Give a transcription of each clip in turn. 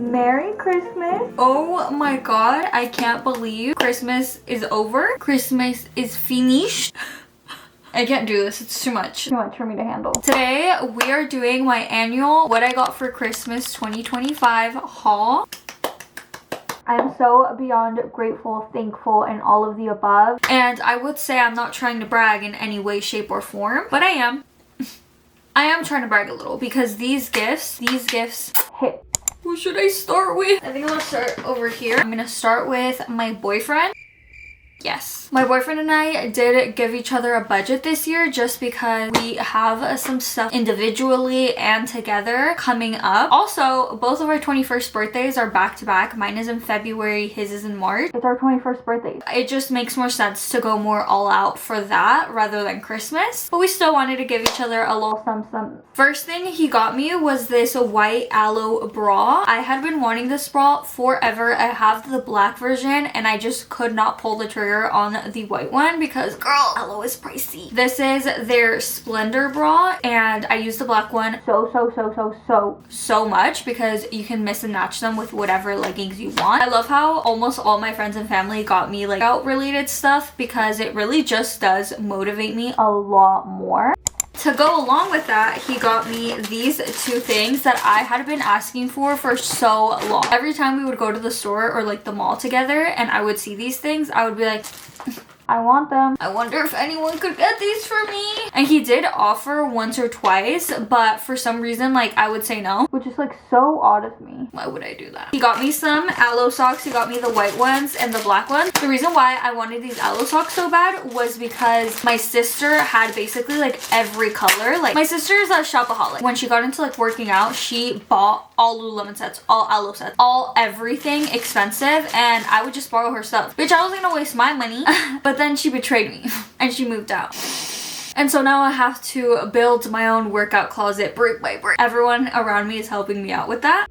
Merry Christmas. Oh my god, I can't believe Christmas is over. Christmas is finished. I can't do this, it's too much. Too much for me to handle. Today, we are doing my annual What I Got for Christmas 2025 haul. I'm so beyond grateful, thankful, and all of the above. And I would say I'm not trying to brag in any way, shape, or form, but I am. I am trying to brag a little because these gifts hit. Who should I start with? I think I'm gonna start over here. I'm gonna start with my boyfriend. Yes. My boyfriend and I did give each other a budget this year just because we have some stuff individually and together coming up. Also, both of our 21st birthdays are back to back. Mine is in February, his is in March. It's our 21st birthday. It just makes more sense to go more all out for that rather than Christmas. But we still wanted to give each other a little some. First thing he got me was this white aloe bra. I had been wanting this bra forever. I have the black version and I just could not pull the trigger on the white one because girl, aloe is pricey. This is their Splendor bra and I use the black one so much because you can mix and match them with whatever leggings you want. I love how almost all my friends and family got me like out related stuff because it really just does motivate me a lot more. To go along with that, he got me these two things that I had been asking for so long. Every time we would go to the store or like the mall together and I would see these things, I would be like, I want them. I wonder if anyone could get these for me. And he did offer once or twice, but for some reason, like, I would say no, which is like so odd of me. Why would I do that? He got me some aloe socks. He got me the white ones and the black ones. The reason why I wanted these aloe socks so bad was because my sister had basically like every color. Like, my sister is a shopaholic. When she got into like working out, she bought all Lululemon sets, all aloe sets, all everything expensive, and I would just borrow her stuff. Bitch, I wasn't gonna waste my money. But then she betrayed me and she moved out. And so now I have to build my own workout closet brick by brick. Everyone around me is helping me out with that.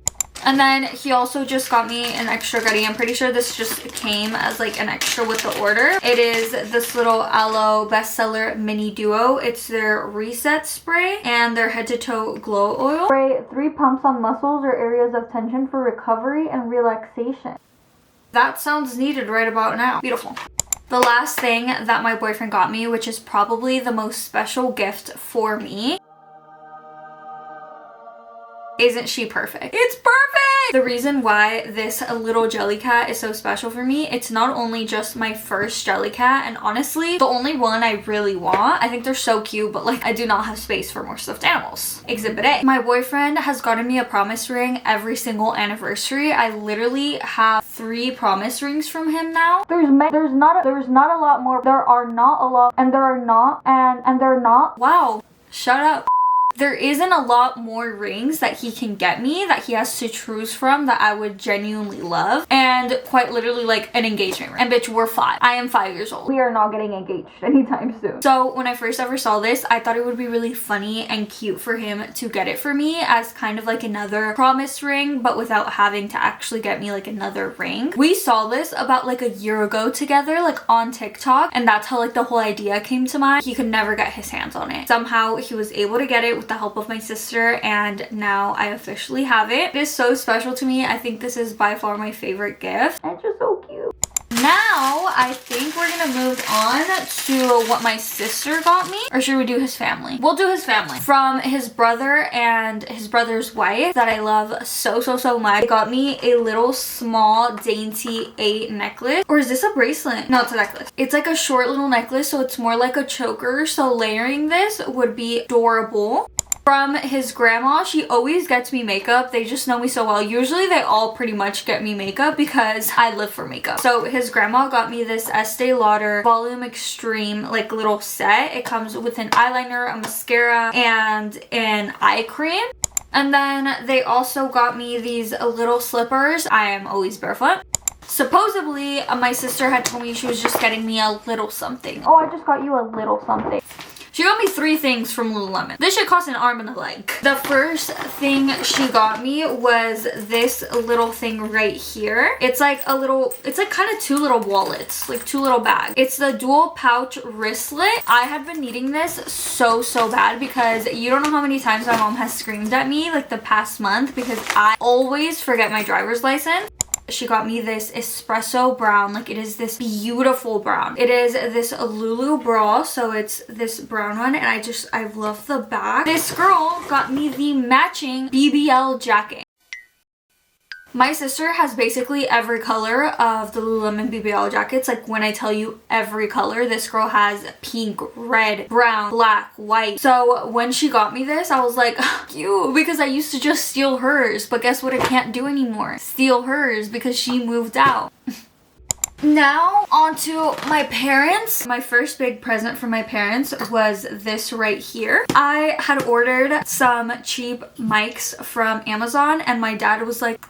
And then he also just got me an extra goodie. I'm pretty sure this just came as like an extra with the order. It is this little aloe bestseller mini duo. It's their reset spray and their head to toe glow oil. Spray 3 pumps on muscles or areas of tension for recovery and relaxation. That sounds needed right about now. Beautiful. The last thing that my boyfriend got me, which is probably the most special gift for me. Isn't she perfect? It's perfect! The reason why this little jellycat is so special for me, it's not only just my first jellycat, and honestly, the only one I really want. I think they're so cute, but like, I do not have space for more stuffed animals. Exhibit A. My boyfriend has gotten me a promise ring every single anniversary. I literally have 3 promise rings from him now. There's not a lot more. There are not a lot, and there are not, and they're not. Wow. Shut up. There isn't a lot more rings that he can get me that he has to choose from that I would genuinely love, and quite literally like an engagement ring. And bitch, we're 5. I am 5 years old. We are not getting engaged anytime soon. So when I first ever saw this, I thought it would be really funny and cute for him to get it for me as kind of like another promise ring, but without having to actually get me like another ring. We saw this about like a year ago together, like on TikTok, and that's how like the whole idea came to mind. He could never get his hands on it. Somehow he was able to get it with the help of my sister, and now I officially have it. It is so special to me. I think this is by far my favorite gift. And it's just so cute. Now, I think we're gonna move on to what my sister got me. Or should we do his family? We'll do his family. From his brother and his brother's wife that I love so much. They got me a little small dainty 8 necklace. Or is this a bracelet? No, it's a necklace. It's like a short little necklace, so it's more like a choker. So layering this would be adorable. From his grandma, she always gets me makeup. They just know me so well. Usually they all pretty much get me makeup because I live for makeup. So his grandma got me this Estee Lauder Volume Extreme like little set. It comes with an eyeliner, a mascara, and an eye cream. And then they also got me these little slippers. I am always barefoot. Supposedly, my sister had told me she was just getting me a little something. Oh, I just got you a little something. She got me 3 things from Lululemon. This shit cost an arm and a leg. The first thing she got me was this little thing right here. It's like a little, it's like kind of 2 little wallets, like 2 little bags. It's the dual pouch wristlet. I had been needing this so bad because you don't know how many times my mom has screamed at me like the past month because I always forget my driver's license. She got me this espresso brown. Like, it is this beautiful brown. It is this Lulu bra, so it's this brown one, and I love the back. This girl got me the matching BBL jacket. My sister has basically every color of the Lululemon BBL jackets. Like, when I tell you every color, this girl has pink, red, brown, black, white. So when she got me this, I was like, cute, because I used to just steal hers. But guess what I can't do anymore? Steal hers because she moved out. Now on to my parents. My first big present from my parents was this right here. I had ordered some cheap mics from Amazon, and my dad was like,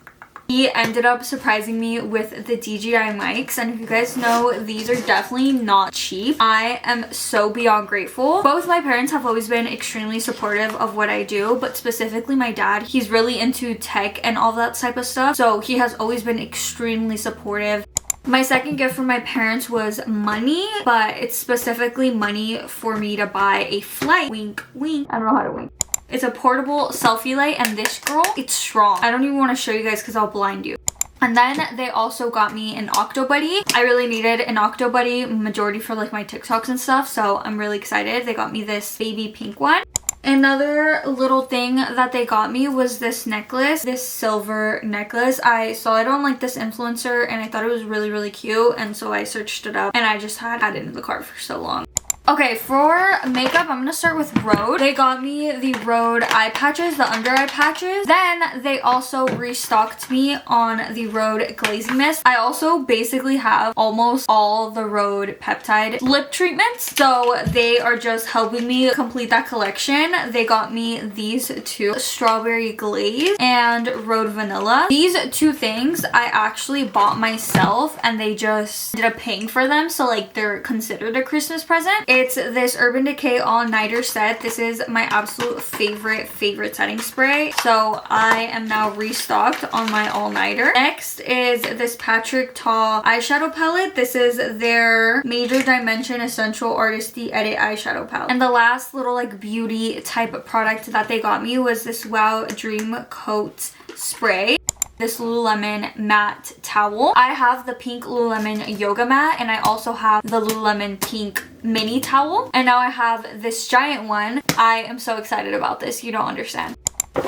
he ended up surprising me with the DJI mics, and if you guys know, these are definitely not cheap. I am so beyond grateful. Both my parents have always been extremely supportive of what I do, but specifically my dad, he's really into tech and all that type of stuff, so he has always been extremely supportive. My second gift from my parents was money, but it's specifically money for me to buy a flight. Wink, wink. I don't know how to wink. It's a portable selfie light, and this girl, it's strong. I don't even want to show you guys because I'll blind you. And then they also got me an Octo Buddy. I really needed an Octo Buddy, majority for like my TikToks and stuff, so I'm really excited. They got me this baby pink one. Another little thing that they got me was this necklace, this silver necklace. I saw it on like this influencer and I thought it was really cute, and so I searched it up and I just had it in the cart for so long. Okay, for makeup, I'm gonna start with Rhode. They got me the Rhode eye patches, the under eye patches. Then they also restocked me on the Rhode glazing mist. I also basically have almost all the Rhode peptide lip treatments, so they are just helping me complete that collection. They got me these 2, strawberry glaze and Rhode vanilla. These 2 things I actually bought myself, and they just ended up paying for them, so like they're considered a Christmas present. It's this Urban Decay all-nighter set. This is my absolute favorite setting spray, so I am now restocked on my all-nighter. Next is this Patrick Ta eyeshadow palette. This is their Major Dimension Essential Artisty Edit eyeshadow palette. And the last little like beauty type of product that they got me was this Wow Dream Coat spray. This Lululemon matte towel. I have the pink Lululemon yoga mat, and I also have the Lululemon pink mini towel, and now I have this giant one. I am so excited about this, you don't understand.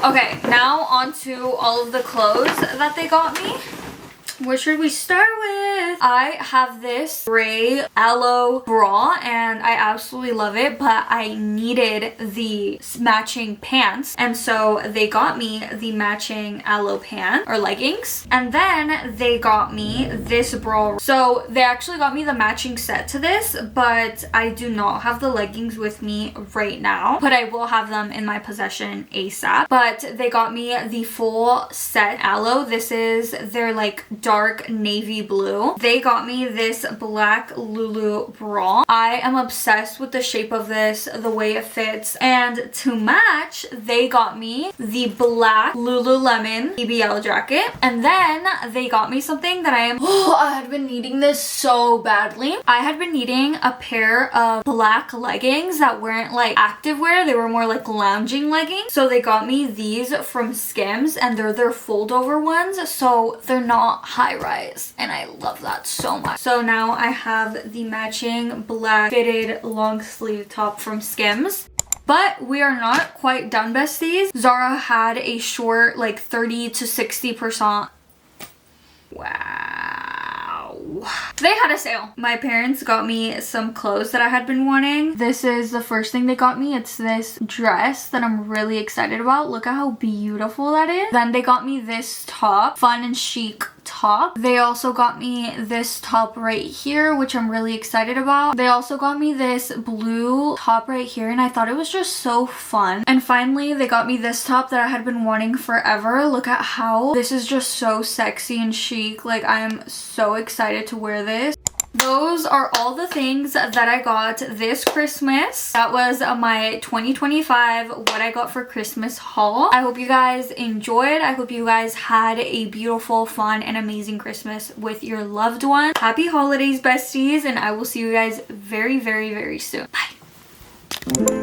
Okay, now on to all of the clothes that they got me. What should we start with? I have this gray aloe bra, and I absolutely love it, but I needed the matching pants, and so they got me the matching aloe pant or leggings. And then they got me this bra. So they actually got me the matching set to this, but I do not have the leggings with me right now, but I will have them in my possession ASAP. But they got me the full set aloe. This is their like dark navy blue. They got me this black Lulu bra. I am obsessed with the shape of this, the way it fits, and to match, they got me the black Lululemon BBL jacket. And then they got me something that I had been needing this so badly. I had been needing a pair of black leggings that weren't like activewear, they were more like lounging leggings. So they got me these from Skims, and they're their fold over ones, so they're not high rise, and I love that so much. So now I have the matching black fitted long sleeve top from Skims. But we are not quite done, besties. Zara had a short like 30 to 60%. Wow. They had a sale. My parents got me some clothes that I had been wanting. This is the first thing they got me. It's this dress that I'm really excited about. Look at how beautiful that is. Then they got me this top, fun and chic top. They also got me this top right here, which I'm really excited about. They also got me this blue top right here, and I thought it was just so fun. And finally, they got me this top that I had been wanting forever. Look at how this is just so sexy and chic. Like, I am so excited to wear this. those are all the things that I got this Christmas. That was my 2025 what I got for Christmas haul. I hope you guys enjoyed. I hope you guys had a beautiful, fun, and amazing Christmas with your loved one. Happy holidays, besties, and I will see you guys very, very, very soon. Bye.